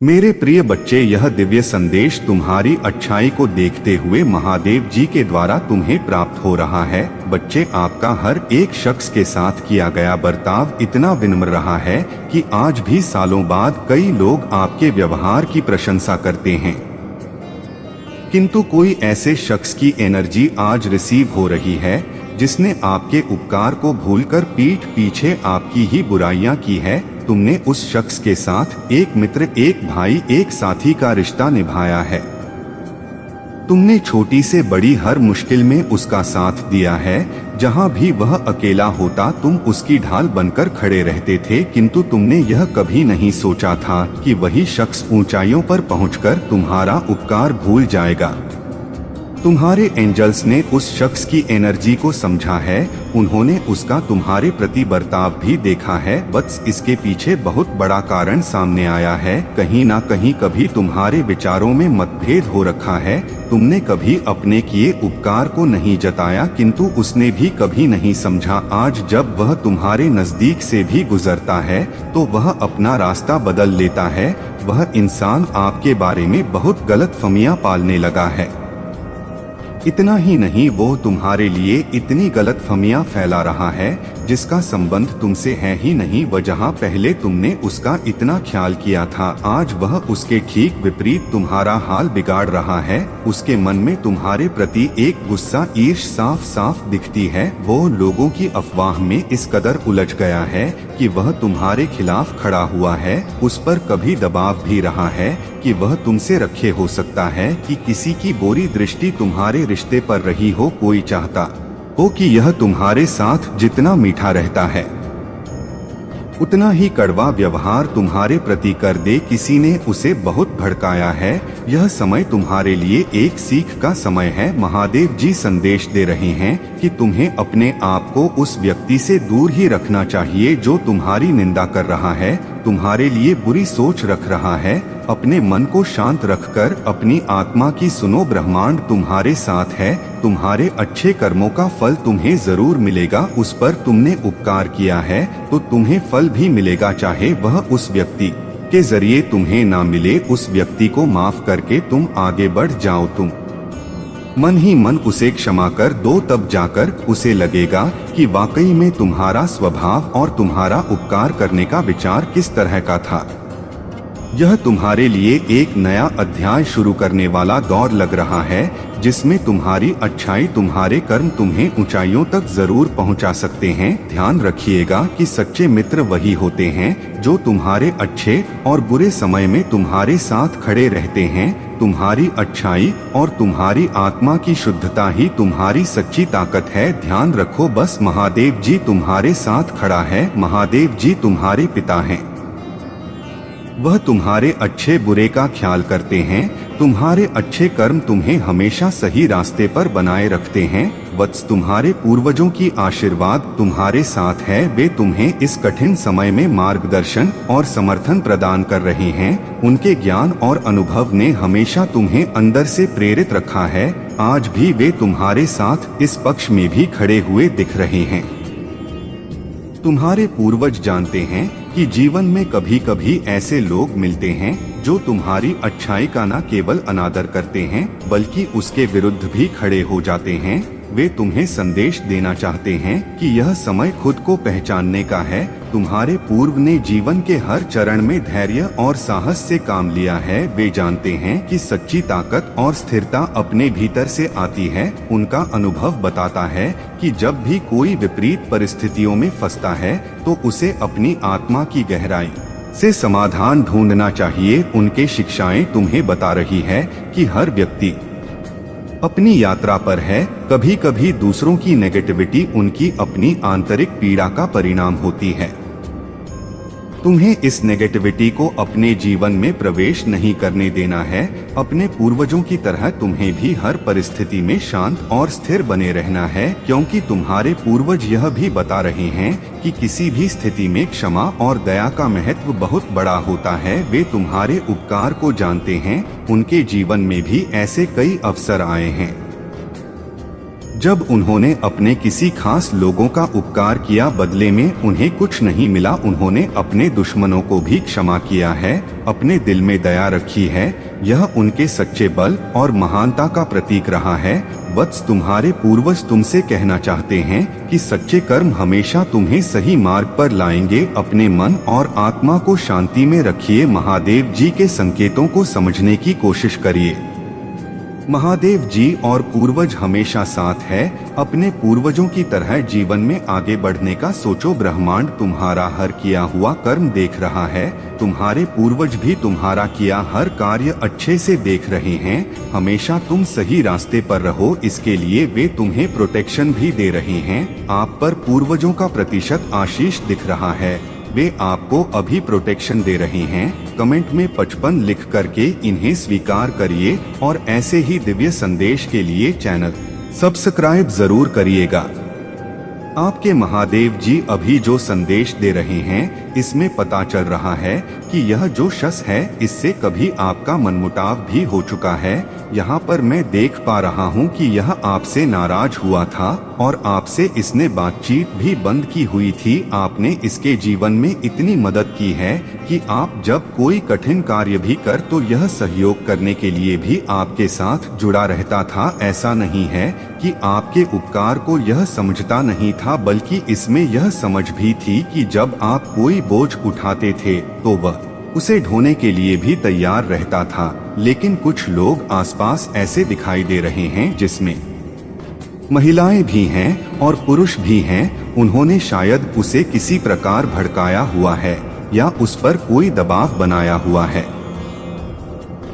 मेरे प्रिय बच्चे, यह दिव्य संदेश तुम्हारी अच्छाई को देखते हुए महादेव जी के द्वारा तुम्हें प्राप्त हो रहा है। बच्चे, आपका हर एक शख्स के साथ किया गया बर्ताव इतना विनम्र रहा है कि आज भी सालों बाद कई लोग आपके व्यवहार की प्रशंसा करते हैं। किंतु कोई ऐसे शख्स की एनर्जी आज रिसीव हो रही है जिसने आपके उपकार को भूलकर पीठ पीछे आपकी ही बुराइयां की है। तुमने उस शख्स के साथ एक मित्र, एक भाई, एक साथी का रिश्ता निभाया है। तुमने छोटी से बड़ी हर मुश्किल में उसका साथ दिया है। जहां भी वह अकेला होता तुम उसकी ढाल बनकर खड़े रहते थे। किंतु तुमने यह कभी नहीं सोचा था कि वही शख्स ऊंचाइयों पर पहुंचकर तुम्हारा उपकार भूल जाएगा। तुम्हारे एंजल्स ने उस शख्स की एनर्जी को समझा है। उन्होंने उसका तुम्हारे प्रति बर्ताव भी देखा है। बस इसके पीछे बहुत बड़ा कारण सामने आया है। कहीं ना कहीं कभी तुम्हारे विचारों में मतभेद हो रखा है। तुमने कभी अपने किए उपकार को नहीं जताया, किंतु उसने भी कभी नहीं समझा। आज जब वह तुम्हारे नजदीक से भी गुजरता है तो वह अपना रास्ता बदल लेता है। वह इंसान आपके बारे में बहुत गलतफहमियां पालने लगा है। इतना ही नहीं, वो तुम्हारे लिए इतनी गलतफहमियां फैला रहा है जिसका संबंध तुमसे है ही नहीं। जहां पहले तुमने उसका इतना ख्याल किया था, आज वह उसके ठीक विपरीत तुम्हारा हाल बिगाड़ रहा है। उसके मन में तुम्हारे प्रति एक गुस्सा, ईर्ष्या साफ साफ दिखती है। वो लोगों की अफवाह में इस कदर उलझ गया है कि वह तुम्हारे खिलाफ खड़ा हुआ है। उस पर कभी दबाव भी रहा है कि वह तुमसे रखे हो सकता है कि किसी की बुरी दृष्टि तुम्हारे रिश्ते पर रही हो। कोई चाहता हो कि यह तुम्हारे साथ जितना मीठा रहता है उतना ही कड़वा व्यवहार तुम्हारे प्रति कर दे। किसी ने उसे बहुत भड़काया है। यह समय तुम्हारे लिए एक सीख का समय है। महादेव जी संदेश दे रहे हैं कि तुम्हें अपने आप को उस व्यक्ति से दूर ही रखना चाहिए जो तुम्हारी निंदा कर रहा है, तुम्हारे लिए बुरी सोच रख रहा है। अपने मन को शांत रखकर अपनी आत्मा की सुनो। ब्रह्मांड तुम्हारे साथ है। तुम्हारे अच्छे कर्मों का फल तुम्हें जरूर मिलेगा। उस पर तुमने उपकार किया है तो तुम्हें फल भी मिलेगा, चाहे वह उस व्यक्ति के जरिए तुम्हें ना मिले। उस व्यक्ति को माफ करके तुम आगे बढ़ जाओ। तुम मन ही मन उसे क्षमा कर दो, तब जाकर उसे लगेगा कि वाकई में तुम्हारा स्वभाव और तुम्हारा उपकार करने का विचार किस तरह का था। यह तुम्हारे लिए एक नया अध्याय शुरू करने वाला दौर लग रहा है जिसमें तुम्हारी अच्छाई, तुम्हारे कर्म तुम्हें ऊंचाइयों तक जरूर पहुंचा सकते हैं। ध्यान रखिएगा कि सच्चे मित्र वही होते हैं जो तुम्हारे अच्छे और बुरे समय में तुम्हारे साथ खड़े रहते हैं। तुम्हारी अच्छाई और तुम्हारी आत्मा की शुद्धता ही तुम्हारी सच्ची ताकत है। ध्यान रखो, बस महादेव जी तुम्हारे साथ खड़ा है। महादेव जी तुम्हारे पिता हैं। वह तुम्हारे अच्छे बुरे का ख्याल करते हैं। तुम्हारे अच्छे कर्म तुम्हें हमेशा सही रास्ते पर बनाए रखते हैं। वत्स, तुम्हारे पूर्वजों की आशीर्वाद तुम्हारे साथ है। वे तुम्हें इस कठिन समय में मार्गदर्शन और समर्थन प्रदान कर रहे हैं। उनके ज्ञान और अनुभव ने हमेशा तुम्हें अंदर से प्रेरित रखा है। आज भी वे तुम्हारे साथ इस पक्ष में भी खड़े हुए दिख रहे हैं। तुम्हारे पूर्वज जानते हैं कि जीवन में कभी कभी ऐसे लोग मिलते हैं जो तुम्हारी अच्छाई का न केवल अनादर करते हैं बल्कि उसके विरुद्ध भी खड़े हो जाते हैं। वे तुम्हें संदेश देना चाहते हैं कि यह समय खुद को पहचानने का है। तुम्हारे पूर्व ने जीवन के हर चरण में धैर्य और साहस से काम लिया है। वे जानते हैं कि सच्ची ताकत और स्थिरता अपने भीतर से आती है। उनका अनुभव बताता है कि जब भी कोई विपरीत परिस्थितियों में फंसता है तो उसे अपनी आत्मा की गहराई से समाधान ढूंढना चाहिए। उनके शिक्षाएं तुम्हें बता रही है कि हर व्यक्ति अपनी यात्रा पर है। कभी कभी दूसरों की नेगेटिविटी उनकी अपनी आंतरिक पीड़ा का परिणाम होती है। तुम्हें इस नेगेटिविटी को अपने जीवन में प्रवेश नहीं करने देना है। अपने पूर्वजों की तरह तुम्हें भी हर परिस्थिति में शांत और स्थिर बने रहना है, क्योंकि तुम्हारे पूर्वज यह भी बता रहे हैं कि किसी भी स्थिति में क्षमा और दया का महत्व बहुत बड़ा होता है। वे तुम्हारे उपकार को जानते हैं। उनके जीवन में भी ऐसे कई अवसर आए हैं जब उन्होंने अपने किसी खास लोगों का उपकार किया, बदले में उन्हें कुछ नहीं मिला, उन्होंने अपने दुश्मनों को भी क्षमा किया है, अपने दिल में दया रखी है। यह उनके सच्चे बल और महानता का प्रतीक रहा है। वत्स, तुम्हारे पूर्वज तुमसे कहना चाहते हैं कि सच्चे कर्म हमेशा तुम्हें सही मार्ग पर लाएंगे। अपने मन और आत्मा को शांति में रखिए। महादेव जी के संकेतों को समझने की कोशिश करिए। महादेव जी और पूर्वज हमेशा साथ है। अपने पूर्वजों की तरह जीवन में आगे बढ़ने का सोचो। ब्रह्मांड तुम्हारा हर किया हुआ कर्म देख रहा है। तुम्हारे पूर्वज भी तुम्हारा किया हर कार्य अच्छे से देख रहे हैं। हमेशा तुम सही रास्ते पर रहो, इसके लिए वे तुम्हें प्रोटेक्शन भी दे रहे हैं। आप पर पूर्वजों का प्रतिशत आशीष दिख रहा है। वे आपको अभी प्रोटेक्शन दे रहे हैं। कमेंट में 55 लिख करके इन्हें स्वीकार करिए और ऐसे ही दिव्य संदेश के लिए चैनल सब्सक्राइब जरूर करिएगा। आपके महादेव जी अभी जो संदेश दे रहे हैं, इसमें पता चल रहा है कि यह जो शख्स है, इससे कभी आपका मनमुटाव भी हो चुका है। यहाँ पर मैं देख पा रहा हूँ कि यह आपसे नाराज हुआ था और आपसे इसने बातचीत भी बंद की हुई थी। आपने इसके जीवन में इतनी मदद की है कि आप जब कोई कठिन कार्य भी कर तो यह सहयोग करने के लिए भी आपके साथ जुड़ा रहता था। ऐसा नहीं है कि आपके उपकार को यह समझता नहीं था, बल्कि इसमें यह समझ भी थी कि जब आप कोई बोझ उठाते थे तो वह उसे ढोने के लिए भी तैयार रहता था। लेकिन कुछ लोग आसपास ऐसे दिखाई दे रहे हैं जिसमें महिलाएं भी हैं और पुरुष भी हैं। उन्होंने शायद उसे किसी प्रकार भड़काया हुआ है या उस पर कोई दबाव बनाया हुआ है,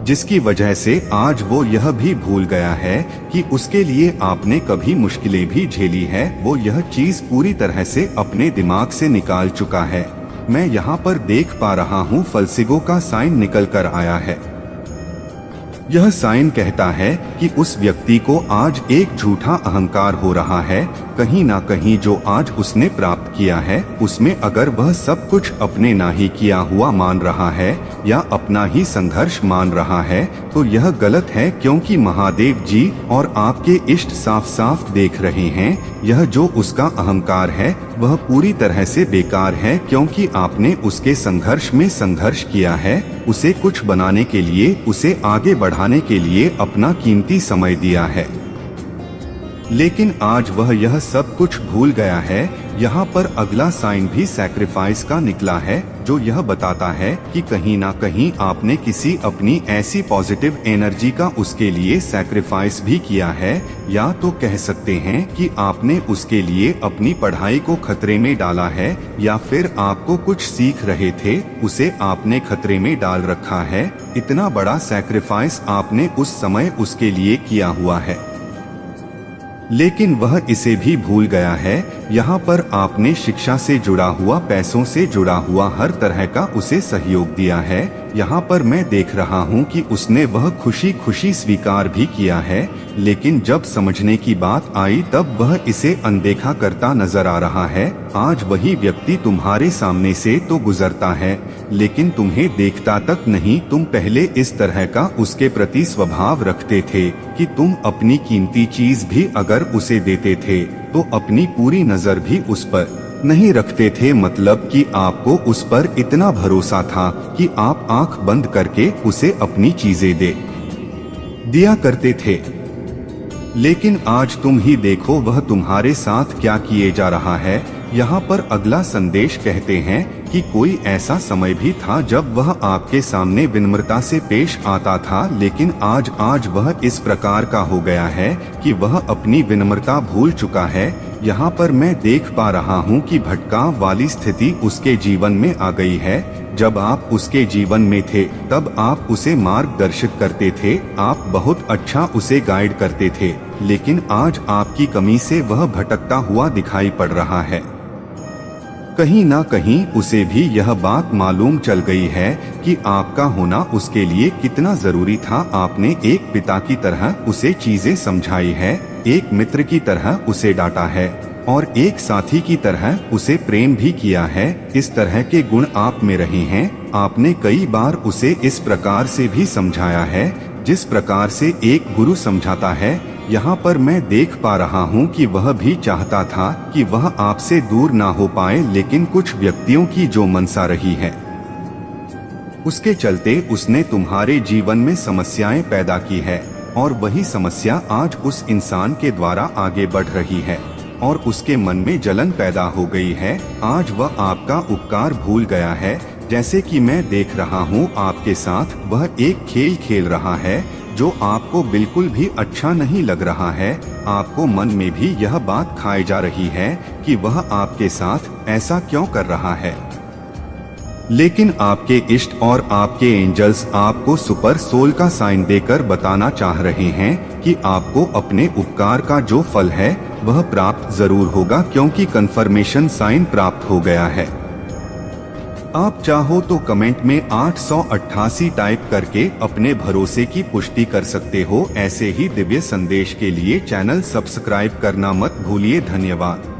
जिसकी वजह से आज वो यह भी भूल गया है कि उसके लिए आपने कभी मुश्किलें भी झेली है। वो यह चीज पूरी तरह से अपने दिमाग से निकाल चुका है। मैं यहाँ पर देख पा रहा हूँ फलसिगो का साइन निकल कर आया है। यह साइन कहता है कि उस व्यक्ति को आज एक झूठा अहंकार हो रहा है। कहीं ना कहीं जो आज उसने प्राप्त किया है, उसमें अगर वह सब कुछ अपने ना ही किया हुआ मान रहा है या अपना ही संघर्ष मान रहा है, तो यह गलत है। क्योंकि महादेव जी और आपके इष्ट साफ साफ देख रहे हैं, यह जो उसका अहंकार है वह पूरी तरह से बेकार है। क्योंकि आपने उसके संघर्ष में संघर्ष किया है, उसे कुछ बनाने के लिए, उसे आगे बढ़ाने के लिए अपना कीमती समय दिया है। लेकिन आज वह यह सब कुछ भूल गया है। यहाँ पर अगला साइन भी सैक्रिफाइस का निकला है, जो यह बताता है कि कहीं ना कहीं आपने किसी अपनी ऐसी पॉजिटिव एनर्जी का उसके लिए सैक्रिफाइस भी किया है, या तो कह सकते हैं कि आपने उसके लिए अपनी पढ़ाई को खतरे में डाला है, या फिर आपको कुछ सीख रहे थे उसे आपने खतरे में डाल रखा है। इतना बड़ा सैक्रिफाइस आपने उस समय उसके लिए किया हुआ है, लेकिन वह इसे भी भूल गया है। यहाँ पर आपने शिक्षा से जुड़ा हुआ, पैसों से जुड़ा हुआ हर तरह का उसे सहयोग दिया है। यहाँ पर मैं देख रहा हूँ कि उसने वह खुशी खुशी स्वीकार भी किया है, लेकिन जब समझने की बात आई तब वह इसे अनदेखा करता नजर आ रहा है। आज वही व्यक्ति तुम्हारे सामने से तो गुजरता है, लेकिन तुम्हें देखता तक नहीं। तुम पहले इस तरह का उसके प्रति स्वभाव रखते थे कि तुम अपनी कीमती चीज भी अगर उसे देते थे तो अपनी पूरी नजर भी उस पर नहीं रखते थे। मतलब कि आपको उस पर इतना भरोसा था कि आप आंख बंद करके उसे अपनी चीजें दे दिया करते थे। लेकिन आज तुम ही देखो वह तुम्हारे साथ क्या किए जा रहा है। यहाँ पर अगला संदेश कहते हैं कि कोई ऐसा समय भी था जब वह आपके सामने विनम्रता से पेश आता था, लेकिन आज वह इस प्रकार का हो गया है कि वह अपनी विनम्रता भूल चुका है। यहाँ पर मैं देख पा रहा हूँ कि भटकाव वाली स्थिति उसके जीवन में आ गई है। जब आप उसके जीवन में थे तब आप उसे मार्गदर्शित करते थे, आप बहुत अच्छा उसे गाइड करते थे, लेकिन आज आपकी कमी से वह भटकता हुआ दिखाई पड़ रहा है। कहीं ना कहीं उसे भी यह बात मालूम चल गई है कि आपका होना उसके लिए कितना जरूरी था। आपने एक पिता की तरह उसे चीजें समझाई है, एक मित्र की तरह उसे डांटा है और एक साथी की तरह उसे प्रेम भी किया है। इस तरह के गुण आप में रहे हैं। आपने कई बार उसे इस प्रकार से भी समझाया है जिस प्रकार से एक गुरु समझाता है। यहाँ पर मैं देख पा रहा हूँ कि वह भी चाहता था कि वह आपसे दूर ना हो पाए, लेकिन कुछ व्यक्तियों की जो मनसा रही है उसके चलते उसने तुम्हारे जीवन में समस्याएं पैदा की है, और वही समस्या आज उस इंसान के द्वारा आगे बढ़ रही है और उसके मन में जलन पैदा हो गई है। आज वह आपका उपकार भूल गया है। जैसे कि मैं देख रहा हूँ आपके साथ वह एक खेल खेल रहा है जो आपको बिल्कुल भी अच्छा नहीं लग रहा है। आपको मन में भी यह बात खाई जा रही है कि वह आपके साथ ऐसा क्यों कर रहा है, लेकिन आपके इष्ट और आपके एंजल्स आपको सुपर सोल का साइन देकर बताना चाह रहे हैं कि आपको अपने उपकार का जो फल है वह प्राप्त जरूर होगा, क्योंकि कंफर्मेशन साइन प्राप्त हो गया है। आप चाहो तो कमेंट में 888 टाइप करके अपने भरोसे की पुष्टि कर सकते हो। ऐसे ही दिव्य संदेश के लिए चैनल सब्सक्राइब करना मत भूलिए। धन्यवाद।